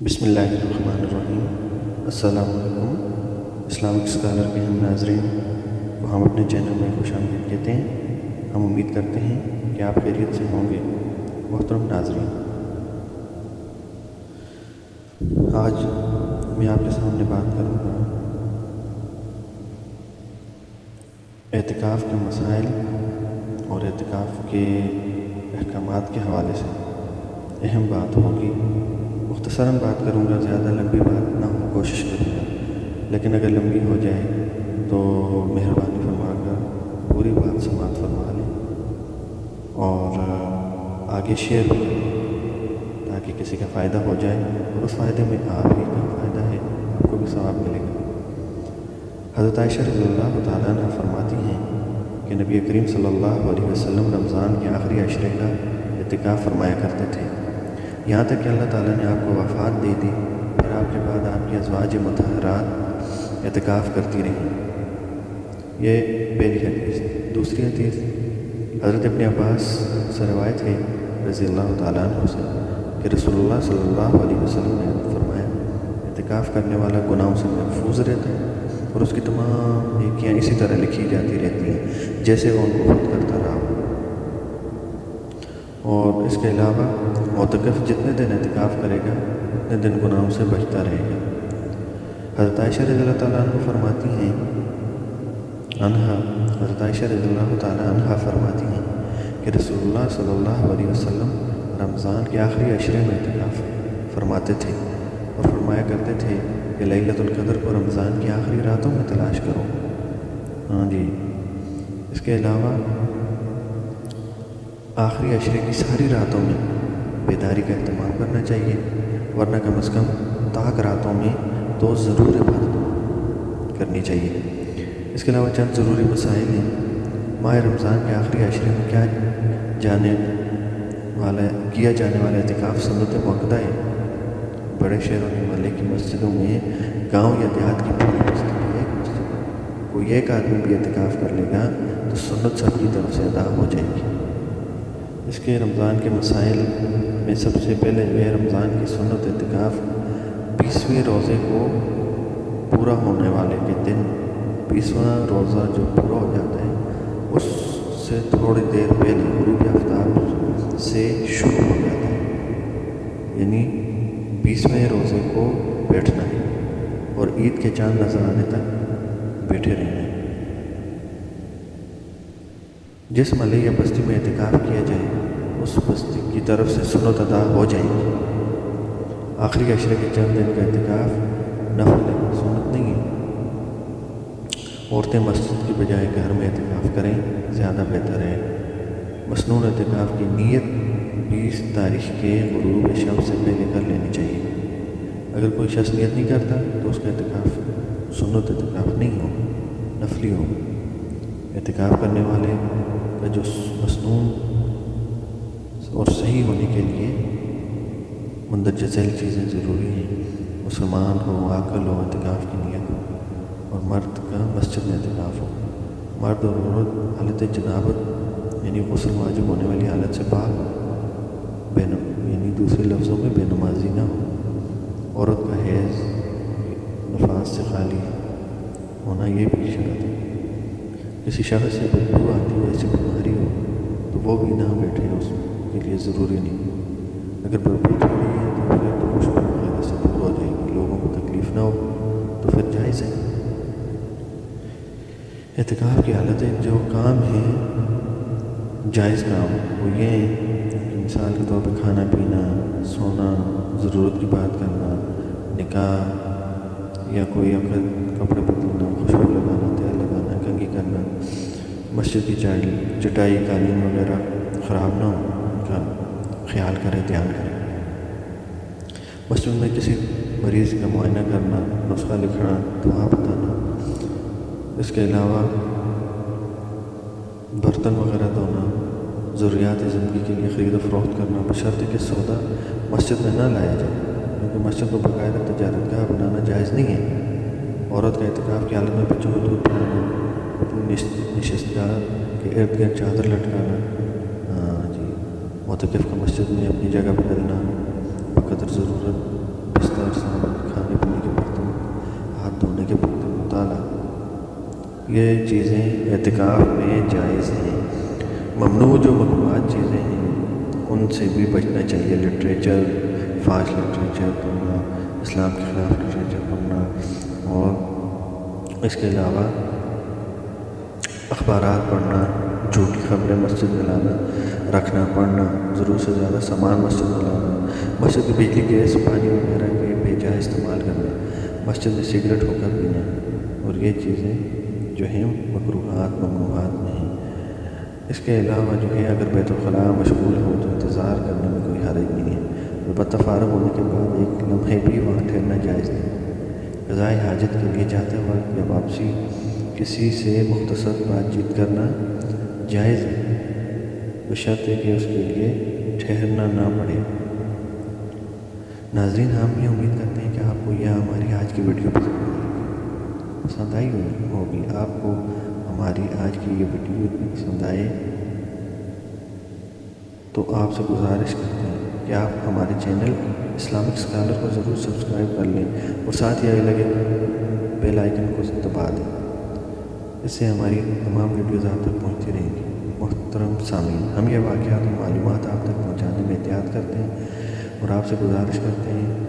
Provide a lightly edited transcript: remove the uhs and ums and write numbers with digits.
بسم اللہ الرحمن الرحیم۔ السلام علیکم اسلامک اسکالر کے ہم ناظرین کو ہم اپنے چینل میں خوش آمدید کہتے ہیں۔ ہم امید کرتے ہیں کہ آپ خیریت سے ہوں گے۔ محترم ناظرین، آج میں آپ کے سامنے بات کروں گا اعتکاف کے مسائل اور اعتکاف کے احکامات کے حوالے سے اہم بات ہوگی۔ مختصراً بات کروں گا، زیادہ لمبی بات نہ ہو، کوشش کروں گا، لیکن اگر لمبی ہو جائے تو مہربانی فرما کر پوری بات سماعت فرما لیں اور آگے شیئر بھی کریں تاکہ کسی کا فائدہ ہو جائے، اور اس فائدے میں آپ ہی کا فائدہ ہے، آپ کو بھی ثواب ملے گا۔ حضرت عائشہ رضی اللہ تعالیٰ عنہ فرماتی ہیں کہ نبی کریم صلی اللہ علیہ وسلم رمضان کے آخری عشرے کا اعتکاف فرمایا کرتے تھے، یہاں تک کہ اللہ تعالیٰ نے آپ کو وفات دے دی، پھر آپ کے بعد آپ کی ازواج مطہرات اعتکاف کرتی رہیں۔ یہ پہلی حدیث۔ دوسری حدیث حضرت ابن عباس سے روایت ہے رضی اللہ تعالیٰ عنہ سے کہ رسول اللہ صلی اللہ علیہ وسلم نے فرمایا، اعتکاف کرنے والا گناہوں سے محفوظ رہتا ہے اور اس کی تمام نیکیاں اسی طرح لکھی جاتی رہتی ہیں جیسے وہ ان کو خود کرتا رہا ہو۔ اور اس کے علاوہ معتکف جتنے دن اعتکاف کرے گا اتنے دن گناہوں سے بچتا رہے گا۔ حضرت عائشہ رضی اللہ تعالیٰ عنہ فرماتی ہیں حضرت عائشہ رضی اللہ تعالیٰ عنہ فرماتی ہیں کہ رسول اللہ صلی اللہ علیہ وسلم رمضان کے آخری عشرے میں اعتکاف فرماتے تھے اور فرمایا کرتے تھے کہ لیلۃ القدر کو رمضان کی آخری راتوں میں تلاش کرو۔ اس کے علاوہ آخری عشرے کی ساری راتوں میں بیداری کا اہتمام کرنا چاہیے، ورنہ کم از کم طاق راتوں میں تو ضرور عبادت کرنی چاہیے۔ اس کے علاوہ چند ضروری مسائل ہیں۔ ماہ رمضان کے آخری عشرے میں کیا جانے والا اعتکاف سنت موقدہ ہے۔ بڑے شہروں کے محلے کی مسجدوں میں گاؤں یا دیہات کی پوری مسجد کوئی ایک آدمی بھی اعتکاف کر لے گا تو سنت سب کی طرف سے ادا ہو جائے گی۔ اس کے رمضان کے مسائل میں سب سے پہلے جو ہے رمضان کی سنت اعتکاف 20ویں روزے کو پورا ہونے والے کے دن، 20واں روزہ جو پورا ہو جاتا ہے اس سے تھوڑی دیر پہلے غروب آفتاب سے شروع ہو جاتا ہے، یعنی 20ویں روزے کو بیٹھنا ہے اور عید کے چاند نظر آنے تک بیٹھے رہنا ہے۔ جس محلے یا بستی میں اعتکاف کیا جائے اس بستی کی طرف سے سنت ادا ہو جائے گی۔ آخری عشرے کے چند دن کا اعتکاف نفل ہے، سنت نہیں ہے۔ عورتیں مسجد کی بجائے گھر میں اعتکاف کریں، زیادہ بہتر ہے۔ مسنون اعتکاف کی نیت 20 تاریخ کے غروب شمس سے پہلے کر لینی چاہیے۔ اگر کوئی شخص نیت نہیں کرتا تو اس کا اعتکاف سنت اعتکاف نہیں ہو، نفلی ہو۔ اعتکاف کرنے والے کا جو مسنون اور صحیح ہونے کے لیے مندرجہ ذیل چیزیں ضروری ہیں۔ مسلمان ہو، عاقل ہو، اعتکاف کی نیت ہو، اور مرد کا مسجد میں اعتکاف ہو۔ مرد اور عورت حالت جنابت یعنی غسل واجب ہونے والی حالت سے پاک، یعنی دوسرے لفظوں میں بے نمازی نہ ہو۔ عورت کا حیض نفاس سے خالی ہونا یہ بھی شرط ہے۔ کسی شخص سے بدبو آتی ہو، ایسی بیماری ہو تو وہ بھی نہ بیٹھے، اس کے لیے ضروری نہیں۔ اگر بدبو تھوڑی ہے تو پھر خوشبو وغیرہ سے دور ہو جائے گی، لوگوں کو تکلیف نہ ہو تو پھر جائز ہے۔ اعتکاف کی حالتیں جو کام ہیں جائز کام وہ یہ ہیں کہ مثال کے طور پہ کھانا پینا، سونا، ضرورت کی بات کرنا، نکاح یا کوئی کپڑے بدلنا، خوشبو لگانا، تیل لگانا، کنگھی کرنا، مسجد کی چٹائی قالین وغیرہ خراب نہ ہو، ان کا خیال کرے، دھیان کرے۔ مسجد میں کسی مریض کا معائنہ کرنا، نسخہ لکھنا، دعا بتانا۔ اس کے علاوہ برتن وغیرہ دھونا، ضروریات زندگی کے لیے خرید و فروخت کرنا، بشرطے کہ سودا مسجد میں نہ لایا جائے، کیونکہ مسجد کو باقاعدہ تجارت گاہ بنانا جائز نہیں ہے۔ عورت کا اعتکاف کی حالت میں بچوں کو دودھ پلانا، اپنی نشستگاہ کے ارد گرد چادر لٹکانا، معتکف کا مسجد میں اپنی جگہ بدلنا، بقدر ضرورت یہ چیزیں اعتکاف میں جائز ہیں۔ ممنوع جو ممنوعات چیزیں ہیں ان سے بھی بچنا چاہیے۔ لٹریچر، فاش لٹریچر پڑھنا، اسلام کے خلاف لٹریچر پڑھنا، اور اس کے علاوہ اخبارات پڑھنا، جھوٹی خبریں مسجد میں لانا رکھنا پڑھنا، ضرورت سے زیادہ سامان مسجد میں لانا، مسجد میں بجلی، گیس، پانی وغیرہ کے بے جا استعمال کرنا، مسجد میں سگریٹ ہو کر پینا، اور یہ چیزیں جو ہیں مکروہات ممنوعات میں ہیں۔ اس کے علاوہ جو ہے اگر بیت الخلاء مشغول ہو تو انتظار کرنے میں کوئی حرج نہیں ہے، البتہ فارغ ہونے کے بعد ایک لمحے بھی وہاں ٹھہرنا جائز نہیں۔ قضائے حاجت کے لیے جاتے وقت یا واپسی کسی سے مختصر بات چیت کرنا جائز ہے، بشرط ہے کہ اس کے لیے ٹھہرنا نہ پڑے۔ ناظرین، ہم یہ امید کرتے ہیں کہ آپ کو یہ ہماری آج کی ویڈیو پسند آئی ہوگی۔ آپ کو ہماری آج کی یہ ویڈیو اتنی پسند آئے تو آپ سے گزارش کرتے ہیں کہ آپ ہمارے چینل اسلامک اسکالر کو ضرور سبسکرائب کر لیں اور ساتھ ہی لگے بیل آئیکن کو دبا دیں۔ اس سے ہماری تمام ویڈیوز آپ تک پہنچتی رہیں گی۔ محترم سامعین، ہم یہ واقعات اور معلومات آپ تک پہنچانے میں احتیاط کرتے ہیں اور آپ سے گزارش کرتے ہیں